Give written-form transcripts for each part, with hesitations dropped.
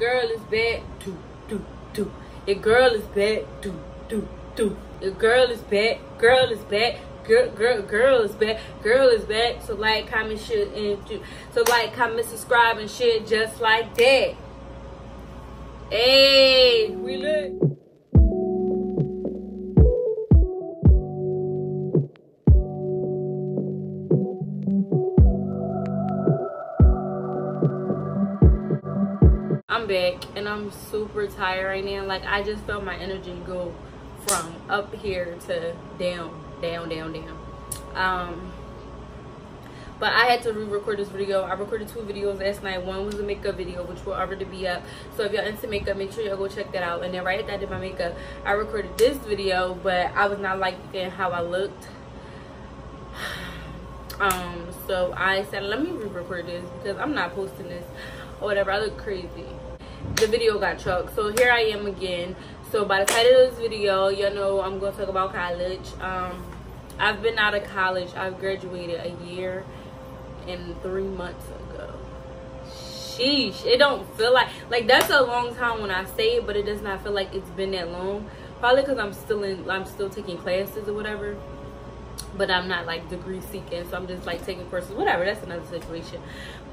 girl is bad, do, do, do. Your girl is bad, do, do, do. Your girl is bad, girl is bad. Girl is bad, girl is bad. So like, comment, share, and so like, comment, subscribe, and share just like that. Hey, we lit. I'm back and I'm super tired right now. Like, I just felt my energy go from up here to down. But I had to re-record this video. I recorded 2 videos last night. One was a makeup video, which will already be up. So if y'all into makeup, make sure y'all go check that out. And then right after I did my makeup, I recorded this video, but I was not liking how I looked. So I said, let me re-record this because I'm not posting this or whatever. I look crazy. The video got chucked. So here I am again. So by the title of this video, y'all know I'm going to talk about college. I've been out of college. I've graduated a year and 3 months ago. Sheesh. It don't feel like that's a long time when I say it, but it does not feel like it's been that long. Probably because I'm still taking classes or whatever. But I'm not like degree seeking, so I'm just like taking courses, whatever. That's another situation.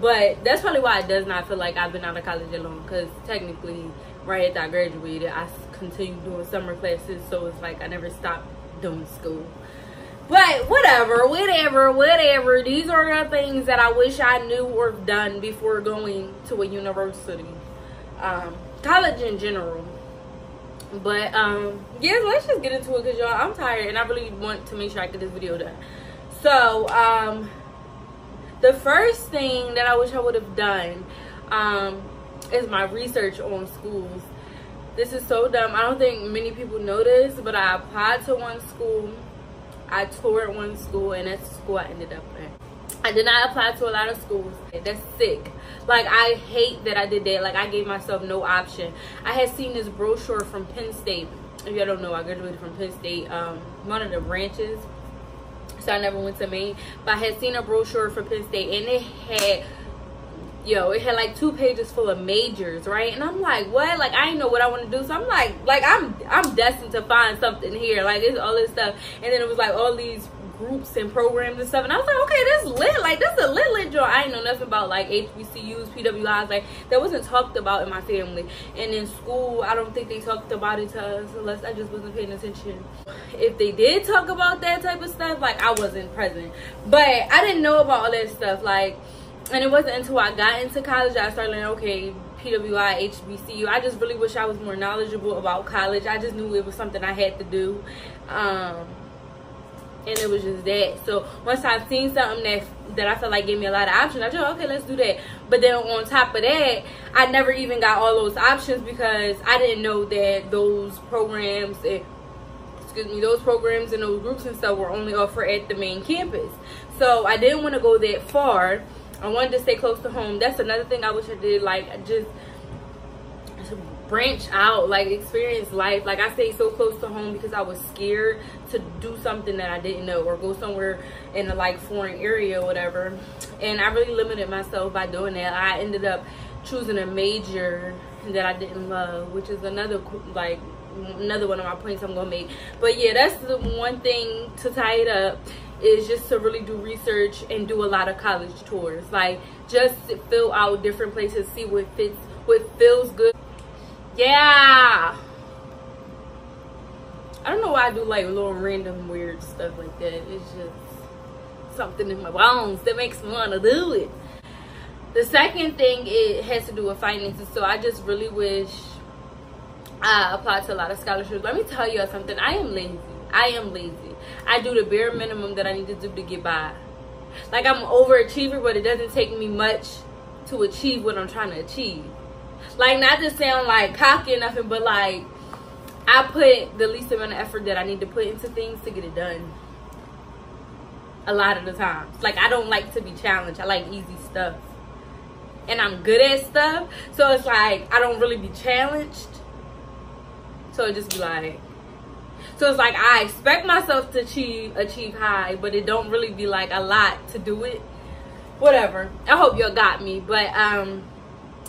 But that's probably why it does not feel like I've been out of college that long, because technically right after I graduated, I continued doing summer classes, so it's like I never stopped doing school. But whatever. These are the things that I wish I knew or done before going to a university. College in general. But yeah, let's just get into it because y'all, I'm tired and I really want to make sure I get this video done. So the first thing that I wish I would have done is my research on schools. This is so dumb. I don't think many people know this, but I applied to one school, I toured one school, and that's the school I ended up in. I did not apply to a lot of schools. That's sick. Like, I hate that I did that. Like, I gave myself no option. I had seen this brochure from Penn State. If y'all don't know, I graduated from Penn State, one of the branches. So I never went to Maine. But I had seen a brochure for Penn State, and it had, it had like 2 pages full of majors, right? And I'm like, what? Like, I didn't know what I want to do. So I'm like I'm destined to find something here. Like, it's all this stuff. And then it was like all these groups and programs and stuff, and I was like, okay, that's lit. Like, that's a lit joint. I ain't know nothing about like HBCUs, PWIs. Like, that wasn't talked about in my family. And in school, I don't think they talked about it to us, unless I just wasn't paying attention. If they did talk about that type of stuff, like, I wasn't present. But I didn't know about all that stuff. Like, and it wasn't until I got into college I started learning, okay, PWI, HBCU. I just really wish I was more knowledgeable about college. I just knew it was something I had to do. And it was just that. So once I've seen something that I felt like gave me a lot of options, I just, okay, let's do that. But then on top of that, I never even got all those options because I didn't know that those programs and those programs and those groups and stuff were only offered at the main campus. So I didn't want to go that far. I wanted to stay close to home. That's another thing I wish I did. Like, just branch out, like, experience life. Like, I stayed so close to home because I was scared to do something that I didn't know or go somewhere in a like foreign area or whatever. And I really limited myself by doing that. I ended up choosing a major that I didn't love, which is another one of my points I'm gonna make. But yeah, that's the one thing to tie it up, is just to really do research and do a lot of college tours. Like, just fill out different places, see what fits, what feels good. Yeah, I don't know why I do like little random weird stuff like that. It's just something in my bones that makes me want to do it. The second thing, it has to do with finances. So I just really wish I applied to a lot of scholarships. Let me tell you something. I am lazy. I do the bare minimum that I need to do to get by. Like, I'm an overachiever, but it doesn't take me much to achieve what I'm trying to achieve. Like, not to sound like cocky or nothing, but like, I put the least amount of effort that I need to put into things to get it done. A lot of the times. Like, I don't like to be challenged. I like easy stuff. And I'm good at stuff. So it's like, I don't really be challenged. So it just be like, so it's like I expect myself to achieve high, but it don't really be like a lot to do it. Whatever. I hope y'all got me. But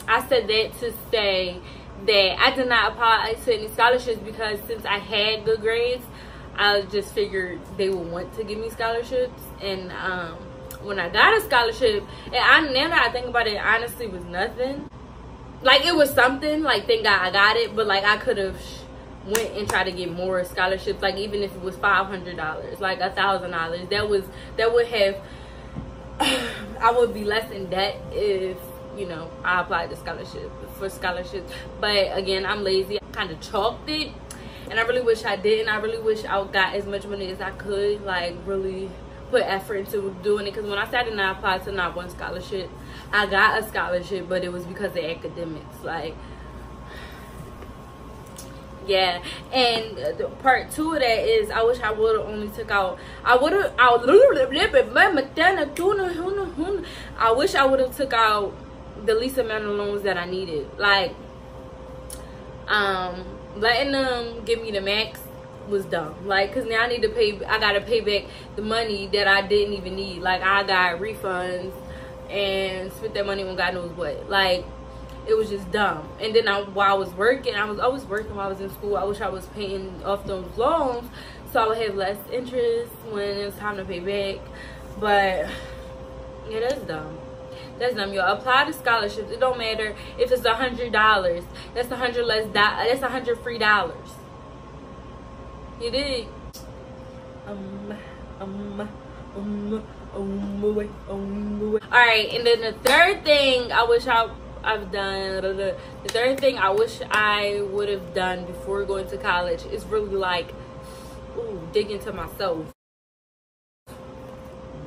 I said that to say that I did not apply to any scholarships because since I had good grades, I just figured they would want to give me scholarships. And when I got a scholarship, and now that I think about it, honestly was nothing. Like, it was something, like, thank God I got it, but like I could have went and tried to get more scholarships, like even if it was $500, like $1,000, that would have I would be less in debt if, you know, I applied to scholarships. But again, I'm lazy. I kind of chalked it, and I really wish I didn't. I really wish I got as much money as I could, like really put effort into doing it. Because when I started and I applied to not one scholarship, I got a scholarship, but it was because of academics. Like, yeah. And the part 2 of that is I wish I would have only took out, I wish I would have took out the least amount of loans that I needed. Like, letting them give me the max was dumb. Like, because now I gotta pay back the money that I didn't even need. Like, I got refunds and spent that money on God knows what. Like, it was just dumb. And then while I was working, I was always working while I was in school. I wish I was paying off those loans so I would have less interest when it's time to pay back. But yeah, that's dumb. That's dumb, y'all. Apply to scholarships. It don't matter if it's $100. That's $100 less. That's $100 free dollars. You dig? Alright, and then the third thing I wish I've done, the third thing I wish I would have done before going to college is really like, ooh, dig into myself.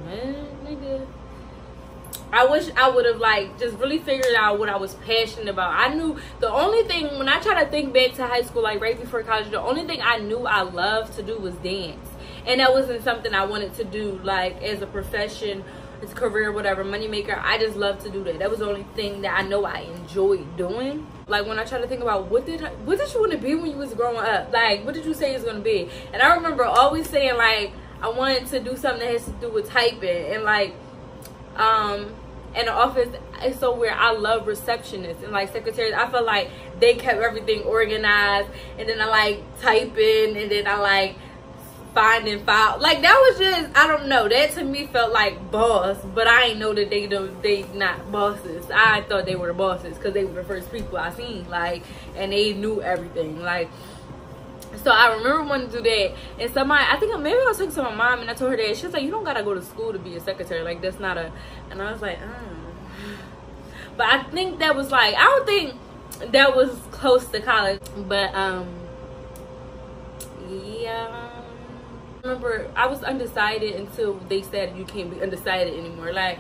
Man, nigga. I wish I would have like just really figured out what I was passionate about. I knew the only thing, when I try to think back to high school, like right before college, the only thing I knew I loved to do was dance. And that wasn't something I wanted to do like as a profession, as a career, whatever, moneymaker. I just loved to do that. That was the only thing that I know I enjoyed doing. Like, when I try to think about what did you want to be when you was growing up? Like, what did you say you was going to be? And I remember always saying like I wanted to do something that has to do with typing. And like in the office, it's so weird. I love receptionists and like secretaries. I feel like they kept everything organized. And then I like typing, and then I like finding file. Like, that was just, I don't know, that to me felt like boss. But I ain't know that they not bosses. I thought they were the bosses because they were the first people I seen, like, and they knew everything. Like, so I remember wanting to do that, and somebody, I think maybe I was talking to my mom, and I told her that. She was like, you don't gotta go to school to be a secretary. Like, that's not a, and I was like, but I think that was like, I don't think that was close to college, but yeah. I remember I was undecided until they said you can't be undecided anymore. Like,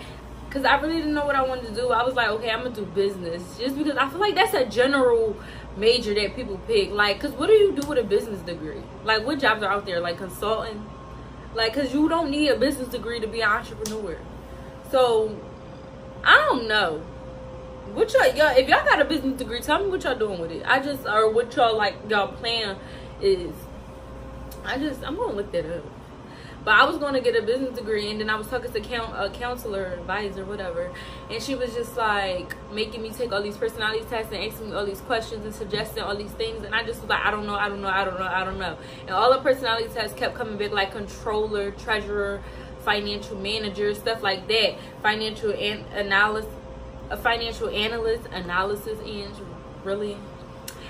because I really didn't know what I wanted to do. I was like, okay, I'm gonna do business, just because I feel like that's a general major that people pick. Like, because what do you do with a business degree? Like, what jobs are out there? Like consulting? Like, because you don't need a business degree to be an entrepreneur. So I don't know what y'all, if y'all got a business degree, tell me what y'all doing with it. Or what y'all, like, y'all plan is. I'm gonna look that up. But I was gonna get a business degree, and then I was talking to a counselor, advisor, whatever, and she was just like making me take all these personality tests and asking me all these questions and suggesting all these things, and I just was like, I don't know. And all the personality tests kept coming back like controller, treasurer, financial manager, stuff like that, financial analysis, and really.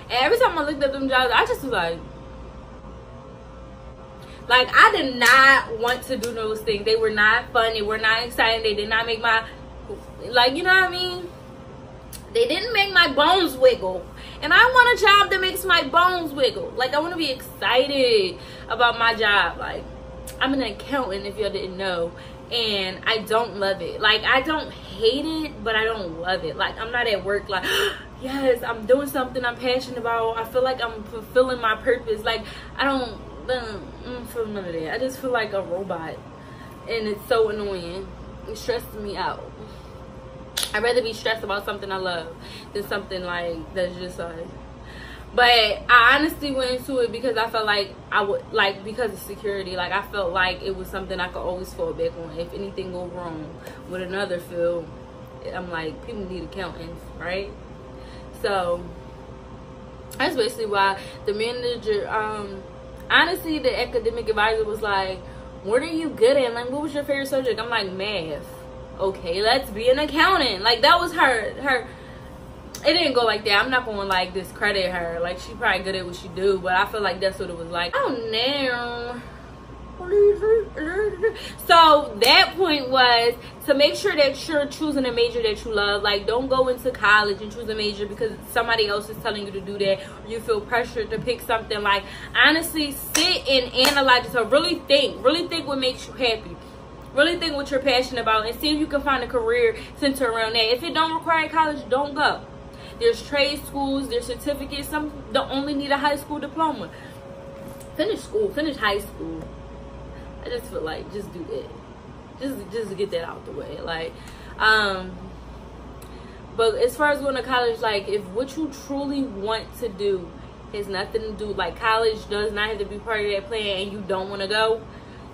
And every time I looked up them jobs, I just was like, I did not want to do those things. They were not fun. They were not exciting. They did not make my, like, you know what I mean? They didn't make my bones wiggle. And I want a job that makes my bones wiggle. Like, I want to be excited about my job. Like, I'm an accountant, if y'all didn't know. And I don't love it. Like, I don't hate it, but I don't love it. Like, I'm not at work like, yes, I'm doing something I'm passionate about. I feel like I'm fulfilling my purpose. Like, I don't feel none of that. I just feel like a robot, and it's so annoying. It stresses me out. I'd rather be stressed about something I love than something like that's just like. But I honestly went into it because I felt like I would, like, because of security. Like, I felt like it was something I could always fall back on if anything go wrong with another field. I'm like, people need accountants, right? So that's basically why the manager, honestly, the academic advisor was like, what are you good at? Like, what was your favorite subject? I'm like, math. Okay, let's be an accountant. Like, that was her. It didn't go like that. I'm not gonna like discredit her. Like, she probably good at what she do, but I feel like that's what it was like. Oh no. So that point was to make sure that you're choosing a major that you love. Like, don't go into college and choose a major because somebody else is telling you to do that, or you feel pressured to pick something. Like, honestly, sit and analyze yourself. Really think what makes you happy. Really think what you're passionate about, and see if you can find a career centered around that. If it don't require college, don't go. There's trade schools, there's certificates. Some don't only need a high school diploma. Finish school, finish high school. I just feel like just do that. Just get that out the way. Like, but as far as going to college, like, if what you truly want to do has nothing to do, like, college does not have to be part of that plan, and you don't want to go,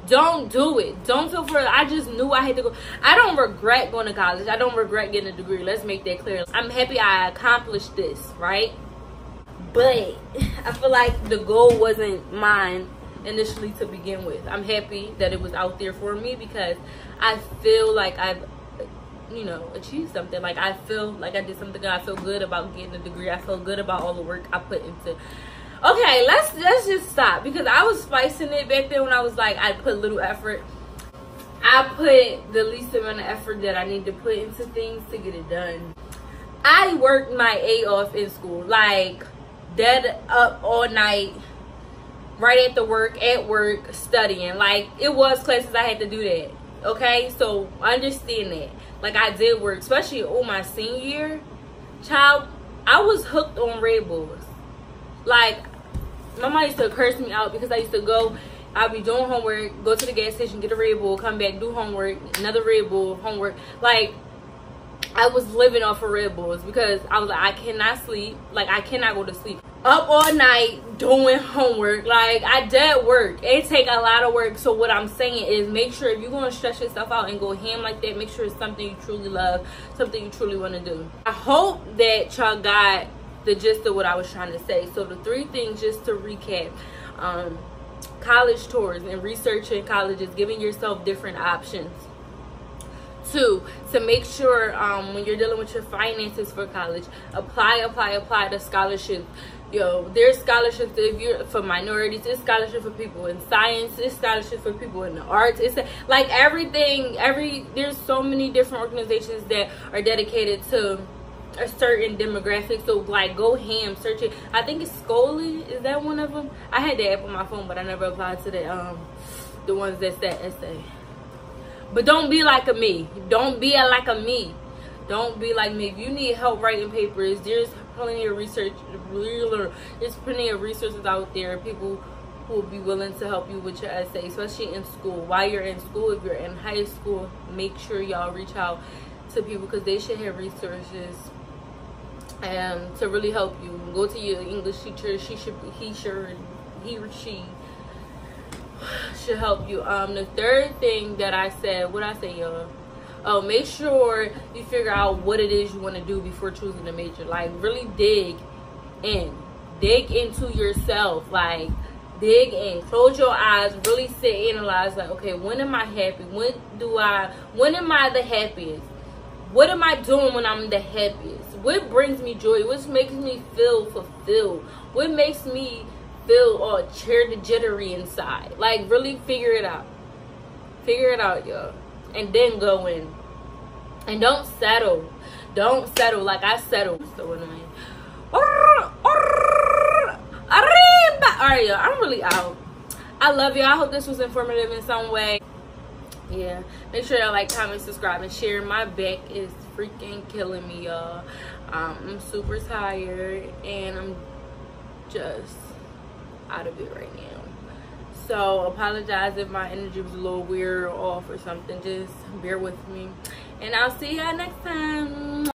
don't do it. Don't feel for it. I just knew I had to go. I don't regret going to college. I don't regret getting a degree. Let's make that clear. I'm happy I accomplished this, right? But I feel like the goal wasn't mine initially to begin with. I'm happy that it was out there for me because I feel like I've, you know, achieved something. Like, I feel like I did something good. I feel good about getting a degree. I feel good about all the work I put into. Okay, let's just stop, because I was spicing it back then when I was like, I put little effort. I put the least amount of effort that I need to put into things to get it done. I worked my A off in school, like, dead up all night, right at work, studying. Like, it was classes I had to do that, okay? So understand that. Like, I did work, especially on my senior year. Child, I was hooked on Red Bulls. Like, my mom used to curse me out because I used to go, I'd be doing homework, go to the gas station, get a Red Bull, come back, do homework, another Red Bull, homework. Like, I was living off of Red Bulls because I was like, I cannot sleep. Like, I cannot go to sleep. Up all night doing homework. Like, I did work. It take a lot of work. So what I'm saying is, make sure if you're going to stress yourself out and go ham like that, make sure it's something you truly love, something you truly want to do. I hope that y'all got the gist of what I was trying to say. So the 3 things, just to recap: college tours and researching colleges, giving yourself different options. 2, to make sure when you're dealing with your finances for college, apply to scholarships. Yo, there's scholarships if you're for minorities, there's scholarship for people in science, there's scholarship for people in the arts. It's like everything, there's so many different organizations that are dedicated to a certain demographic. So, like, go ham, search it. I think it's Scully, is that one of them? I had the app on my phone, but I never applied to the ones that's that essay. But don't be like me. Don't be like me. Don't be like me. If you need help writing papers, there's plenty of research. There's plenty of resources out there. People who will be willing to help you with your essay, especially in school. While you're in school, if you're in high school, make sure y'all reach out to people, because they should have resources to really help you. Go to your English teacher. He or she should help you. The 3rd thing that I said, what I say, y'all? Oh, make sure you figure out what it is you want to do before choosing a major. Like, really dig into yourself. Like, dig in, close your eyes, really sit, analyze. Like, okay, when am I happy? When am I the happiest? What am I doing when I'm the happiest? What brings me joy? What makes me feel fulfilled? What makes me feel all jittery inside? Like, really figure it out. Figure it out, y'all. And then go in. And don't settle. Don't settle like I settled. So what I mean. Alright, y'all. I'm really out. I love y'all. I hope this was informative in some way. Yeah. Make sure y'all like, comment, subscribe, and share. My back is freaking killing me, y'all. I'm super tired. And I'm just out of it right now. So apologize if my energy was a little weird or off or something. Just bear with me, and I'll see y'all next time.